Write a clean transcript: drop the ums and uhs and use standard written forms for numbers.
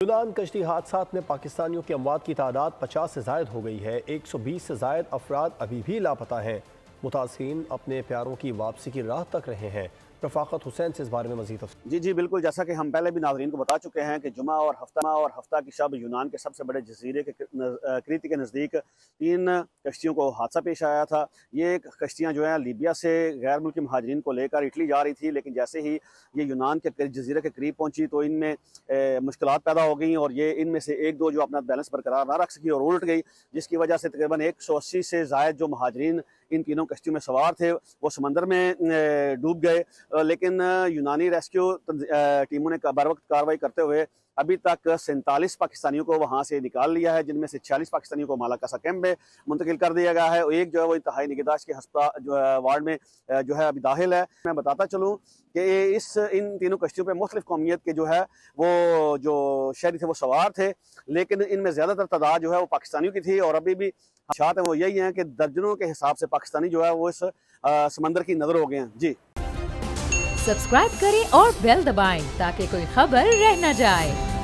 यूनान कश्ती हादसात में पाकिस्तानियों की अमवात की तादाद 50 से जायद हो गई है। 120 से जायद अफराद अभी भी लापता हैं। मुतासिरीन अपने प्यारों की वापसी की राह तक रहे हैं। रफाकत हुसैन से इस बारे में मजीद जी बिल्कुल, जैसा कि हम पहले भी नाज़रीन को बता चुके हैं कि जुमा और हफ्ता की शब यूनान के सबसे बड़े जजीरे के क्रीति के नज़दीक 3 कश्तियों को हादसा पेश आया था। ये कश्तियाँ जो हैं लीबिया से गैर मुल्की महाजरीन को लेकर इटली जा रही थी, लेकिन जैसे ही ये यूनान के जजीरे के करीब पहुंची तो इनमें मुश्किलात पैदा हो गई और ये इनमें से 1-2 जो अपना बैलेंस बरकरार ना रख सकी और उलट गई, जिसकी वजह से तकरीबन 180 से ज़ायद जो महाजरीन इन तीनों कश्तियों में सवार थे वो समंदर में डूब गए। लेकिन यूनानी रेस्क्यू टीमों ने बर वक्त कार्रवाई करते हुए अभी तक 47 पाकिस्तानियों को वहाँ से निकाल लिया है, जिनमें से 46 पाकिस्तानियों को मालाकासा कैंप में मुंतकिल कर दिया गया है और एक जो है वो इंतहाई निगहदाश्त के अस्पताल जो है वार्ड में जो है अभी दाखिल है। मैं बताता चलूँ कि इन तीनों कश्तियों पर मुख्तलिफ कौमियत के जो है वो जो शहरी थे वो सवार थे, लेकिन इनमें ज़्यादातर तादाद जो है वो पाकिस्तानियों की थी और अभी भी हादसात हैं वो यही हैं कि दर्जनों के हिसाब से पाकिस्तानी जो है वो इस समंदर की नज़र हो गए हैं। जी सब्सक्राइब करें और बेल दबाएं ताकि कोई खबर रह न जाए।